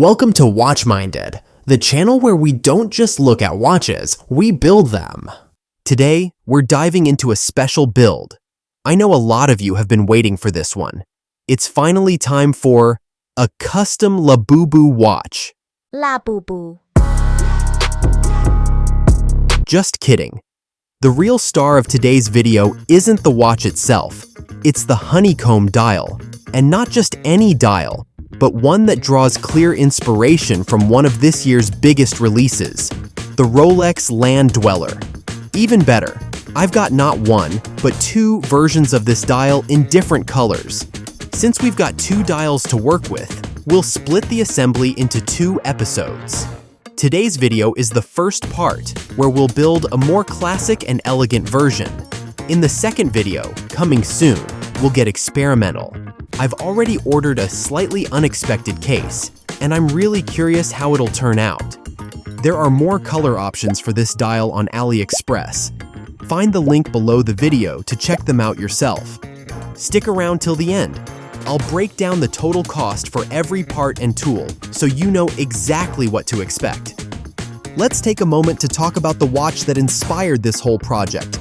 Welcome to Watch Minded, the channel where we don't just look at watches, we build them. Today, we're diving into a special build. I know a lot of you have been waiting for this one. It's finally time for a custom Labubu watch. Labubu. Just kidding. The real star of today's video isn't the watch itself. It's the Honeycomb Dial. And not just any dial, but one that draws clear inspiration from one of this year's biggest releases, the Rolex Land-Dweller. Even better, I've got not one, but two versions of this dial in different colors. Since we've got two dials to work with, we'll split the assembly into two episodes. Today's video is the first part, where we'll build a more classic and elegant version. In the second video, coming soon, we'll get experimental. I've already ordered a slightly unexpected case, and I'm really curious how it'll turn out. There are more color options for this dial on AliExpress. Find the link below the video to check them out yourself. Stick around till the end. I'll break down the total cost for every part and tool so you know exactly what to expect. Let's take a moment to talk about the watch that inspired this whole project,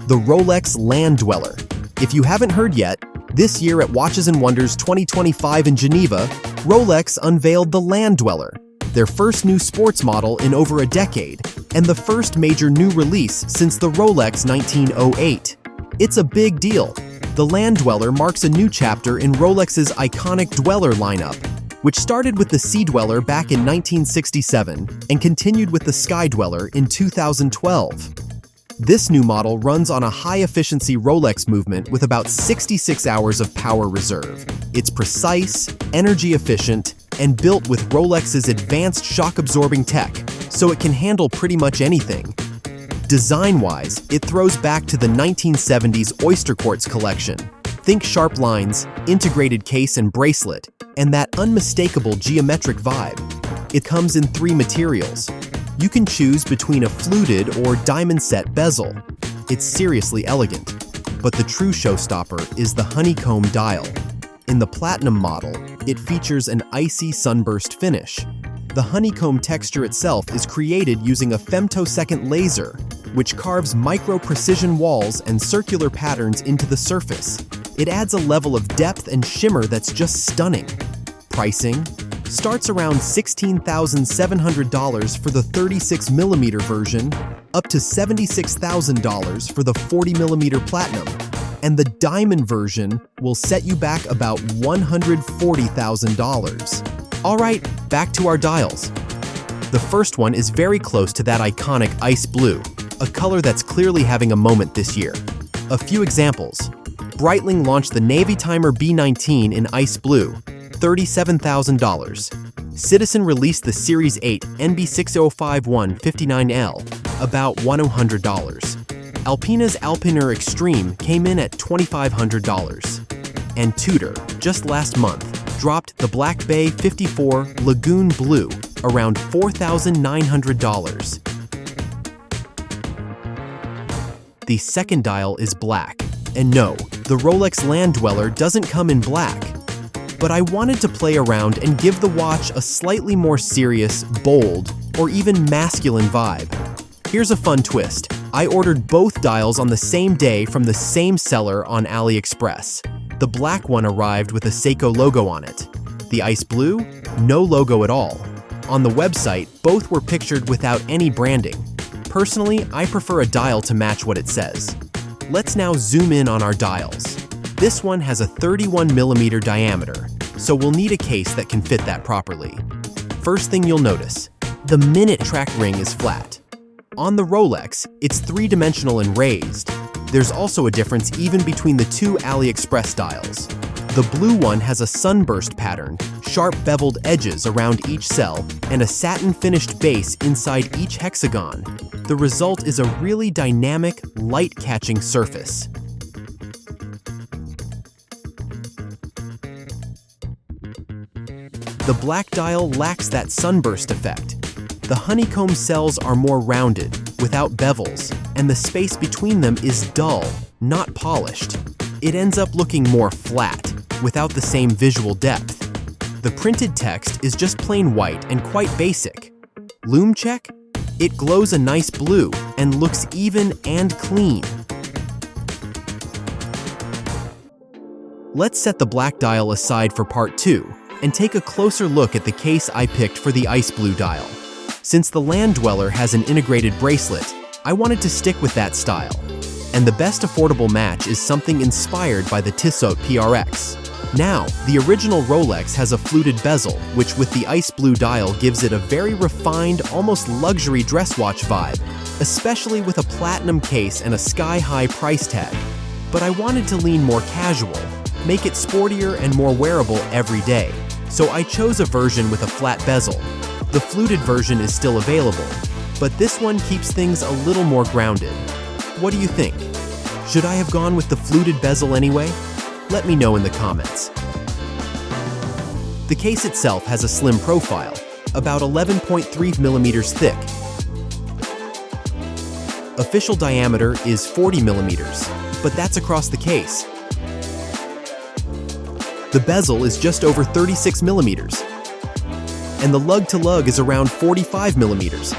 the Rolex Land-Dweller. If you haven't heard yet, this year at Watches and Wonders 2025 in Geneva, Rolex unveiled the Land-Dweller, their first new sports model in over a decade, and the first major new release since the Rolex 1908. It's a big deal. The Land-Dweller marks a new chapter in Rolex's iconic Dweller lineup, which started with the Sea Dweller back in 1967 and continued with the Sky Dweller in 2012. This new model runs on a high-efficiency Rolex movement with about 66 hours of power reserve. It's precise, energy-efficient, and built with Rolex's advanced shock-absorbing tech, so it can handle pretty much anything. Design-wise, it throws back to the 1970s Oyster Quartz collection. Think sharp lines, integrated case and bracelet, and that unmistakable geometric vibe. It comes in three materials. You can choose between a fluted or diamond-set bezel. It's seriously elegant. But the true showstopper is the Honeycomb Dial. In the Platinum model, it features an icy sunburst finish. The honeycomb texture itself is created using a femtosecond laser, which carves micro-precision walls and circular patterns into the surface. It adds a level of depth and shimmer that's just stunning. Pricing starts around $16,700 for the 36mm version, up to $76,000 for the 40mm Platinum, and the Diamond version will set you back about $140,000. All right, back to our dials. The first one is very close to that iconic ice blue, a color that's clearly having a moment this year. A few examples. Breitling launched the Navy Timer B19 in ice blue, $37,000. Citizen released the Series 8 NB6051 59L, about $100. Alpina's Alpiner Extreme came in at $2,500. And Tudor, just last month, dropped the Black Bay 54 Lagoon Blue, around $4,900. The second dial is black. And no, the Rolex Land-Dweller doesn't come in black. But I wanted to play around and give the watch a slightly more serious, bold, or even masculine vibe. Here's a fun twist. I ordered both dials on the same day from the same seller on AliExpress. The black one arrived with a Seiko logo on it. The ice blue, no logo at all. On the website, both were pictured without any branding. Personally, I prefer a dial to match what it says. Let's now zoom in on our dials. This one has a 31mm diameter, so we'll need a case that can fit that properly. First thing you'll notice, the minute track ring is flat. On the Rolex, it's three-dimensional and raised. There's also a difference even between the two AliExpress dials. The blue one has a sunburst pattern, sharp beveled edges around each cell, and a satin-finished base inside each hexagon. The result is a really dynamic, light-catching surface. The black dial lacks that sunburst effect. The honeycomb cells are more rounded, without bevels, and the space between them is dull, not polished. It ends up looking more flat, without the same visual depth. The The printed text is just plain white and quite basic. Lume check? It glows a nice blue and looks even and clean. Let's set the black dial aside for part 2 and take a closer look at the case I picked for the ice blue dial. Since the Land-Dweller has an integrated bracelet, I wanted to stick with that style. And the best affordable match is something inspired by the Tissot PRX. Now, the original Rolex has a fluted bezel, which with the ice blue dial gives it a very refined, almost luxury dress watch vibe, especially with a platinum case and a sky-high price tag. But I wanted to lean more casual, make it sportier and more wearable every day. So I chose a version with a flat bezel. The fluted version is still available, but this one keeps things a little more grounded. What do you think? Should I have gone with the fluted bezel anyway? Let me know in the comments. The case itself has a slim profile, about 11.3 millimeters thick. Official diameter is 40 millimeters, but that's across the case. The bezel is just over 36 millimeters, and the lug-to-lug is around 45 millimeters.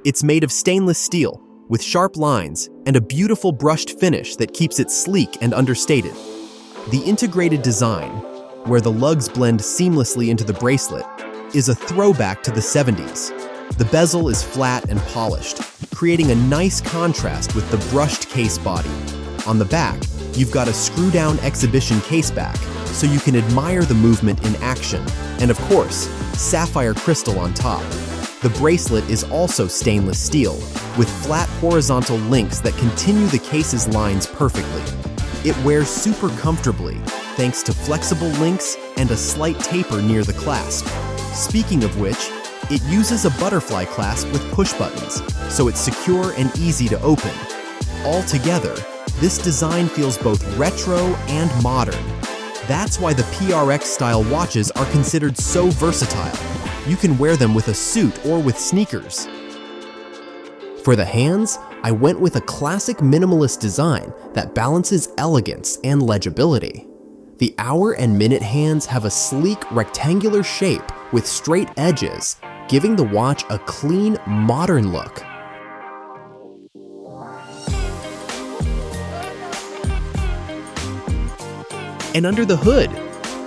It's made of stainless steel, with sharp lines and a beautiful brushed finish that keeps it sleek and understated. The integrated design, where the lugs blend seamlessly into the bracelet, is a throwback to the 70s. The bezel is flat and polished, creating a nice contrast with the brushed case body. On the back, you've got a screw-down exhibition case back, so you can admire the movement in action, and of course, sapphire crystal on top. The bracelet is also stainless steel, with flat horizontal links that continue the case's lines perfectly. It wears super comfortably, thanks to flexible links and a slight taper near the clasp. Speaking of which, it uses a butterfly clasp with push buttons, so it's secure and easy to open. Altogether, this design feels both retro and modern. That's why the PRX-style watches are considered so versatile. You can wear them with a suit or with sneakers. For the hands, I went with a classic minimalist design that balances elegance and legibility. The hour and minute hands have a sleek rectangular shape with straight edges, giving the watch a clean, modern look. And under the hood,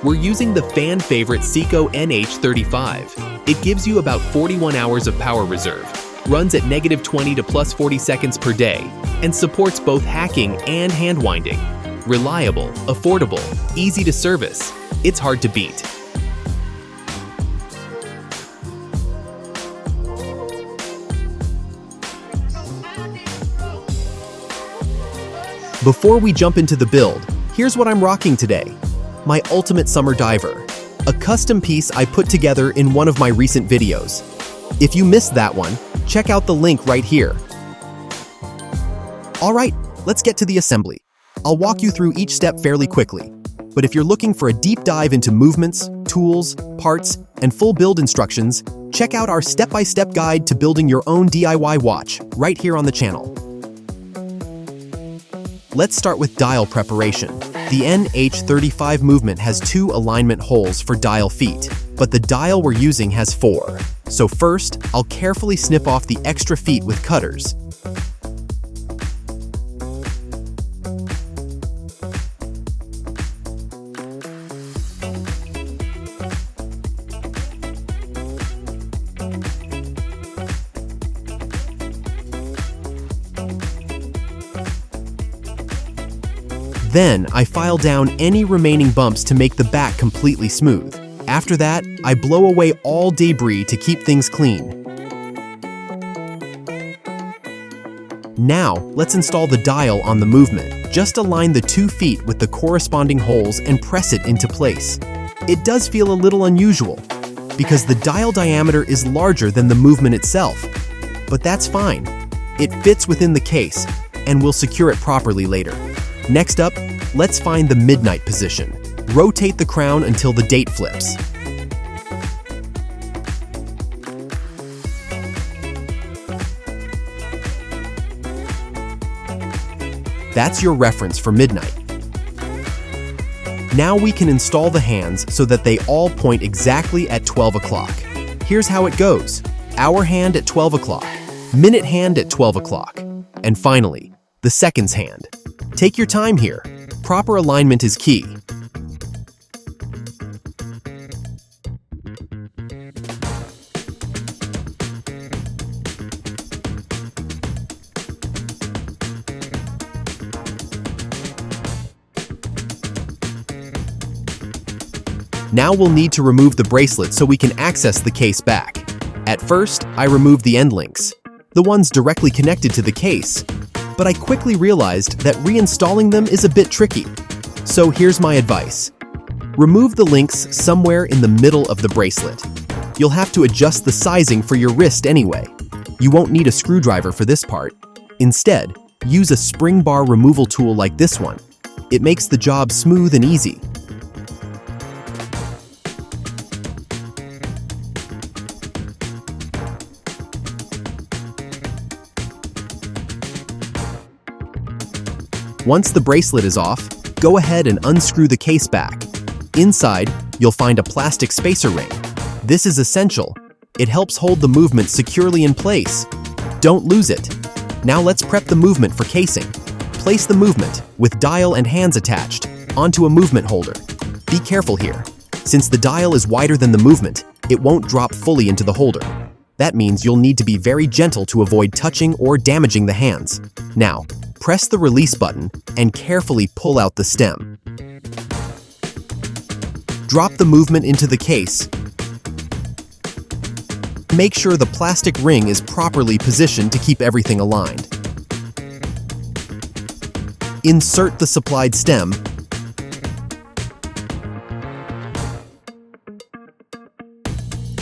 we're using the fan favorite Seiko NH35. It gives you about 41 hours of power reserve, runs at -20 to +40 seconds per day, and supports both hacking and hand winding. Reliable, affordable, easy to service. It's hard to beat. Before we jump into the build, here's what I'm rocking today. My ultimate summer diver, a custom piece I put together in one of my recent videos. If you missed that one, check out the link right here. All right, let's get to the assembly. I'll walk you through each step fairly quickly, but if you're looking for a deep dive into movements, tools, parts, and full build instructions, check out our step-by-step guide to building your own DIY watch right here on the channel. Let's start with dial preparation. The NH35 movement has 2 alignment holes for dial feet, but the dial we're using has 4. So first, I'll carefully snip off the extra feet with cutters. Then, I file down any remaining bumps to make the back completely smooth. After that, I blow away all debris to keep things clean. Now, let's install the dial on the movement. Just align the 2 feet with the corresponding holes and press it into place. It does feel a little unusual, because the dial diameter is larger than the movement itself. But that's fine. It fits within the case, and we'll secure it properly later. Next up, let's find the midnight position. Rotate the crown until the date flips. That's your reference for midnight. Now we can install the hands so that they all point exactly at 12 o'clock. Here's how it goes. Hour hand at 12 o'clock, minute hand at 12 o'clock, and finally, the seconds hand. Take your time here. Proper alignment is key. Now we'll need to remove the bracelet so we can access the case back. At first, I removed the end links, the ones directly connected to the case, but I quickly realized that reinstalling them is a bit tricky. So here's my advice. Remove the links somewhere in the middle of the bracelet. You'll have to adjust the sizing for your wrist anyway. You won't need a screwdriver for this part. Instead, use a spring bar removal tool like this one. It makes the job smooth and easy. Once the bracelet is off, go ahead and unscrew the case back. Inside, you'll find a plastic spacer ring. This is essential. It helps hold the movement securely in place. Don't lose it. Now let's prep the movement for casing. Place the movement, with dial and hands attached, onto a movement holder. Be careful here. Since the dial is wider than the movement, it won't drop fully into the holder. That means you'll need to be very gentle to avoid touching or damaging the hands. Now, press the release button and carefully pull out the stem. Drop the movement into the case. Make sure the plastic ring is properly positioned to keep everything aligned. Insert the supplied stem.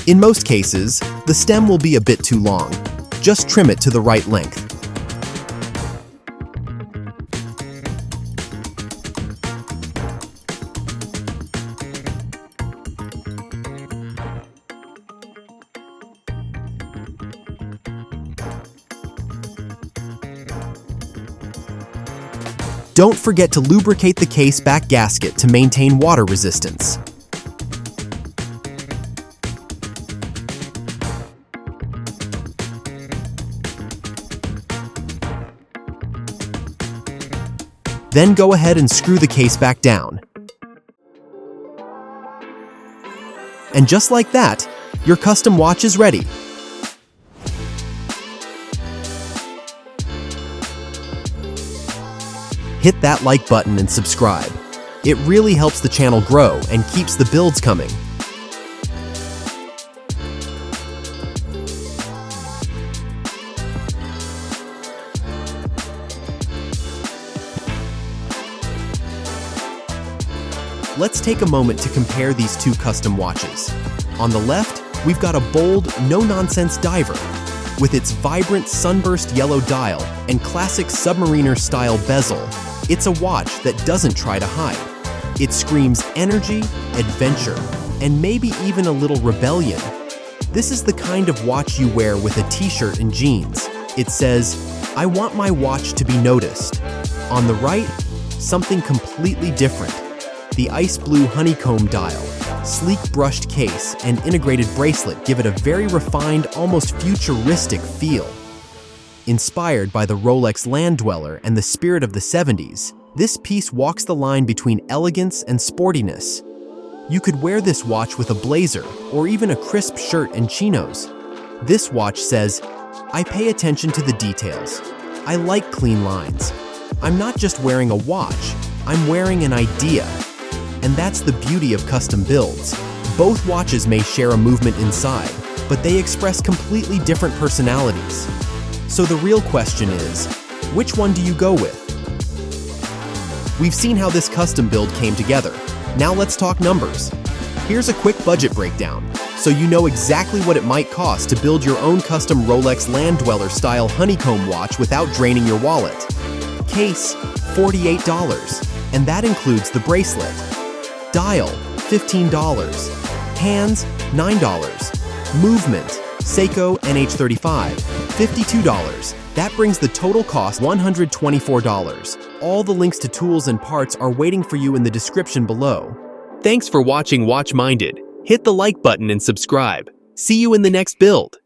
In most cases, the stem will be a bit too long. Just trim it to the right length. Don't forget to lubricate the case back gasket to maintain water resistance. Then go ahead and screw the case back down. And just like that, your custom watch is ready. Hit that like button and subscribe. It really helps the channel grow and keeps the builds coming. Let's take a moment to compare these two custom watches. On the left, we've got a bold, no-nonsense diver with its vibrant sunburst yellow dial and classic submariner-style bezel. It's a watch that doesn't try to hide. It screams energy, adventure, and maybe even a little rebellion. This is the kind of watch you wear with a t-shirt and jeans. It says, "I want my watch to be noticed." On the right, something completely different. The ice blue Honeycomb Dial, sleek brushed case, and integrated bracelet give it a very refined, almost futuristic feel. Inspired by the Rolex Land-Dweller and the spirit of the 70s, this piece walks the line between elegance and sportiness. You could wear this watch with a blazer or even a crisp shirt and chinos. This watch says, "I pay attention to the details. I like clean lines. I'm not just wearing a watch, I'm wearing an idea." And that's the beauty of custom builds. Both watches may share a movement inside, but they express completely different personalities. So the real question is, which one do you go with? We've seen how this custom build came together. Now let's talk numbers. Here's a quick budget breakdown, so you know exactly what it might cost to build your own custom Rolex Land-Dweller style honeycomb watch without draining your wallet. Case, $48, and that includes the bracelet. Dial, $15. Hands, $9. Movement, Seiko NH35, $52. That brings the total cost $124. All the links to tools and parts are waiting for you in the description below. Thanks for watching Watch Minded. Hit the like button and subscribe. See you in the next build.